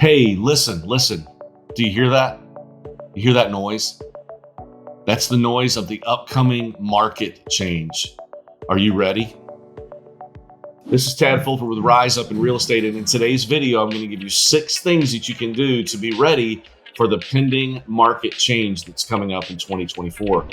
Hey, listen. Do you hear that? You hear that noise? That's the noise of the upcoming market change. Are you ready? This is Tad Fulford with Rise Up in Real Estate, and in today's video, I'm going to give you 6 things that you can do to be ready for the pending market change that's coming up in 2024.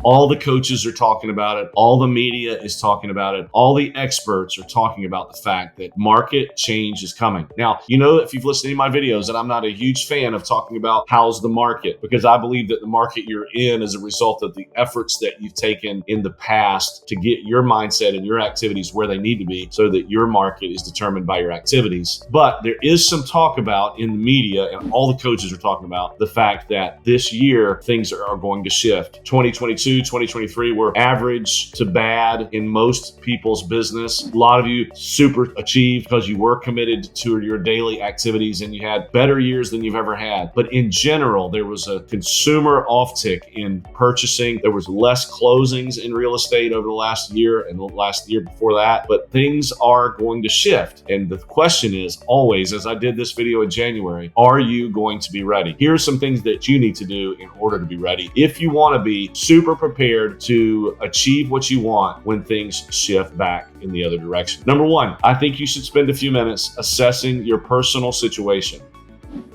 All the coaches are talking about it. All the media is talking about it. All the experts are talking about the fact that market change is coming. Now, you know, if you've listened to any of my videos, that I'm not a huge fan of talking about how's the market, because I believe that the market you're in is a result of the efforts that you've taken in the past to get your mindset and your activities where they need to be so that your market is determined by your activities. But there is some talk about in the media, and all the coaches are talking about the fact that this year things are going to shift. 2023 were average to bad in most people's business. A lot of you super achieved because you were committed to your daily activities and you had better years than you've ever had. But in general, there was a consumer offtake in purchasing. There was less closings in real estate over the last year and the last year before that. But things are going to shift. And the question is always, as I did this video in January, are you going to be ready? Here are some things that you need to do in order to be ready. If you want to be super prepared to achieve what you want when things shift back in the other direction. Number 1, I think you should spend a few minutes assessing your personal situation.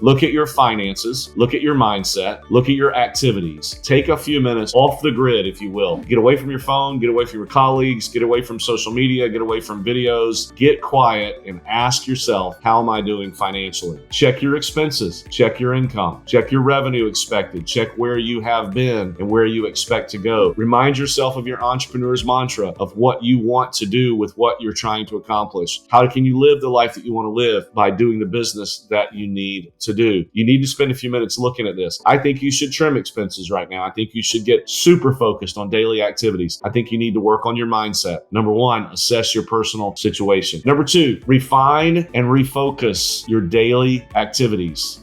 Look at your finances, look at your mindset, look at your activities. Take a few minutes off the grid, if you will. Get away from your phone, get away from your colleagues, get away from social media, get away from videos. Get quiet and ask yourself, how am I doing financially? Check your expenses, check your income, check your revenue expected, check where you have been and where you expect to go. Remind yourself of your entrepreneur's mantra of what you want to do with what you're trying to accomplish. How can you live the life that you want to live by doing the business that you need to do? You need to spend a few minutes looking at this. I think you should trim expenses right now. I think you should get super focused on daily activities. I think you need to work on your mindset. Number 1, assess your personal situation. Number 2, refine and refocus your daily activities.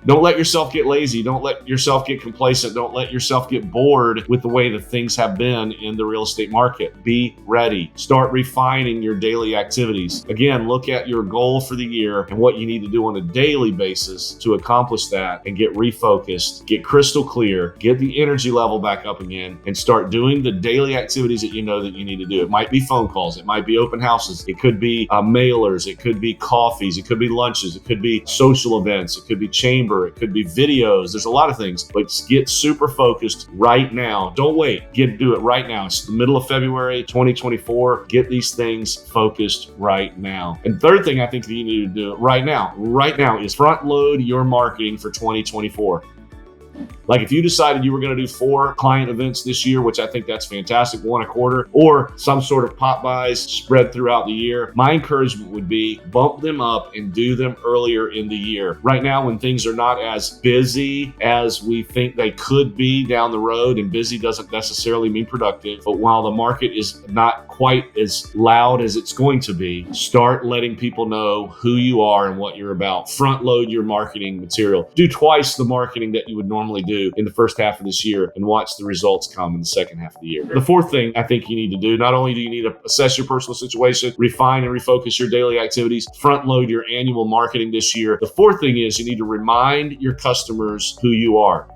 Don't let yourself get lazy. Don't let yourself get complacent. Don't let yourself get bored with the way that things have been in the real estate market. Be ready. Start refining your daily activities. Again, look at your goal for the year and what you need to do on a daily basis to accomplish that and get refocused, get crystal clear, get the energy level back up again, and start doing the daily activities that you know that you need to do. It might be phone calls. It might be open houses. It could be mailers. It could be coffees. It could be lunches. It could be social events. It could be chamber. It could be videos. There's a lot of things, but get super focused right now. Don't wait. Do it right now. It's the middle of February 2024. Get these things focused right now. And third thing I think that you need to do right now is front load your marketing for 2024. Like if you decided you were going to do 4 client events this year, which I think that's fantastic, 1 a quarter, or some sort of pop buys spread throughout the year, my encouragement would be bump them up and do them earlier in the year. Right now, when things are not as busy as we think they could be down the road, and busy doesn't necessarily mean productive, but while the market is not quite as loud as it's going to be, start letting people know who you are and what you're about. Front load your marketing material. Do twice the marketing that you would normally do in the first half of this year and watch the results come in the second half of the year. The fourth thing I think you need to do, not only do you need to assess your personal situation, refine and refocus your daily activities, front load your annual marketing this year. The fourth thing is you need to remind your customers who you are.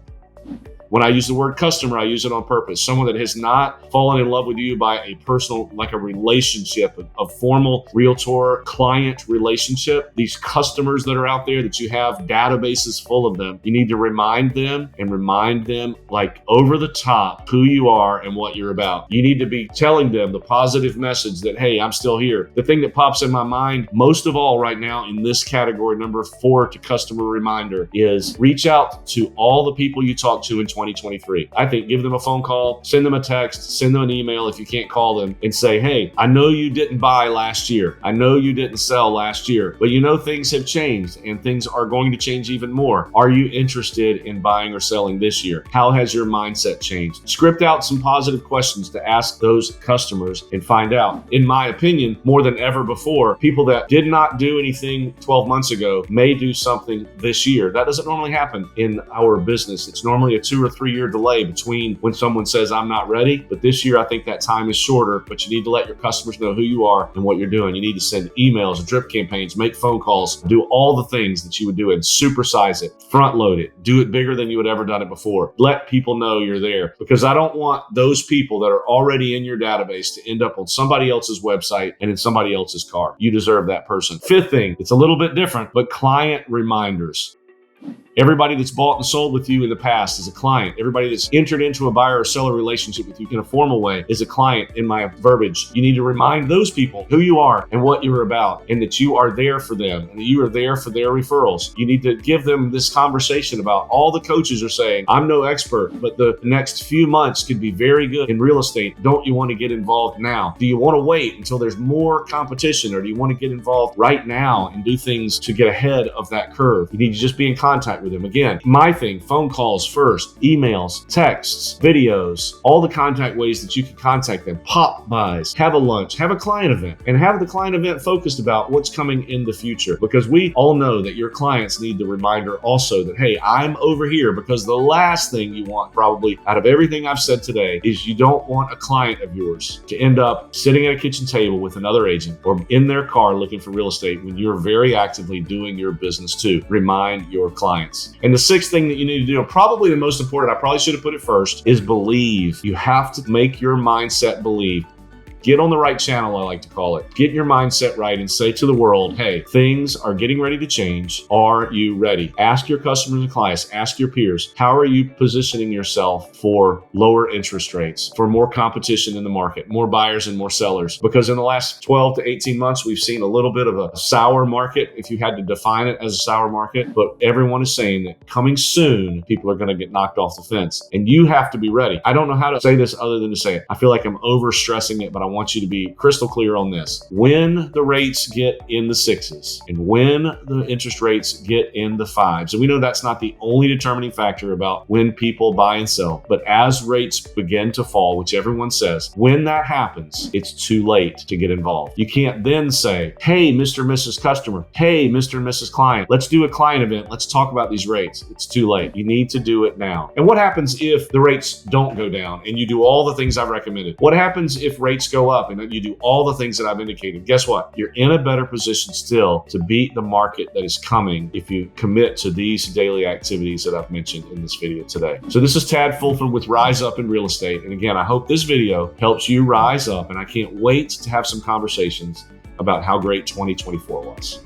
When I use the word customer, I use it on purpose. Someone that has not fallen in love with you by a personal, like a relationship, a formal realtor client relationship. These customers that are out there that you have databases full of them, you need to remind them like over the top who you are and what you're about. You need to be telling them the positive message that, hey, I'm still here. The thing that pops in my mind most of all right now in this category, number 4 to customer reminder, is reach out to all the people you talk to in 2023. I think give them a phone call, send them a text, send them an email if you can't call them, and say, hey, I know you didn't buy last year. I know you didn't sell last year, but you know things have changed and things are going to change even more. Are you interested in buying or selling this year? How has your mindset changed? Script out some positive questions to ask those customers and find out. In my opinion, more than ever before, people that did not do anything 12 months ago may do something this year. That doesn't normally happen in our business. It's normally a 2 or or 3 year delay between when someone says, I'm not ready. But this year, I think that time is shorter, but you need to let your customers know who you are and what you're doing. You need to send emails, drip campaigns, make phone calls, do all the things that you would do and supersize it, front load it, do it bigger than you had ever done it before. Let people know you're there, because I don't want those people that are already in your database to end up on somebody else's website and in somebody else's car. You deserve that person. Fifth thing, it's a little bit different, but client reminders. Everybody that's bought and sold with you in the past is a client. Everybody that's entered into a buyer or seller relationship with you in a formal way is a client in my verbiage. You need to remind those people who you are and what you're about, and that you are there for them and that you are there for their referrals. You need to give them this conversation about all the coaches are saying, I'm no expert, but the next few months could be very good in real estate. Don't you want to get involved now? Do you want to wait until there's more competition, or do you want to get involved right now and do things to get ahead of that curve? You need to just be in contact with them. Again, my thing, phone calls first, emails, texts, videos, all the contact ways that you can contact them, pop buys, have a lunch, have a client event, and have the client event focused about what's coming in the future. Because we all know that your clients need the reminder also that, hey, I'm over here, because the last thing you want probably out of everything I've said today is you don't want a client of yours to end up sitting at a kitchen table with another agent or in their car looking for real estate when you're very actively doing your business too. Remind your clients. And the sixth thing that you need to do, and probably the most important, I probably should have put it first, is believe. You have to make your mindset believe. Get on the right channel, I like to call it. Get your mindset right and say to the world, hey, things are getting ready to change. Are you ready? Ask your customers and clients, ask your peers, how are you positioning yourself for lower interest rates, for more competition in the market, more buyers and more sellers? Because in the last 12 to 18 months, we've seen a little bit of a sour market, if you had to define it as a sour market. But everyone is saying that coming soon, people are going to get knocked off the fence. And you have to be ready. I don't know how to say this other than to say it. I feel like I'm overstressing it, but I want you to be crystal clear on this. When the rates get in the sixes and when the interest rates get in the fives, and we know that's not the only determining factor about when people buy and sell, but as rates begin to fall, which everyone says, when that happens, it's too late to get involved. You can't then say, hey, Mr. and Mrs. Customer, hey, Mr. and Mrs. Client, let's do a client event. Let's talk about these rates. It's too late. You need to do it now. And what happens if the rates don't go down and you do all the things I've recommended? What happens if rates go up and you do all the things that I've indicated? Guess what? You're in a better position still to beat the market that is coming if you commit to these daily activities that I've mentioned in this video today. So this is Tad Fulford with Rise Up in Real Estate. And again, I hope this video helps you rise up, and I can't wait to have some conversations about how great 2024 was.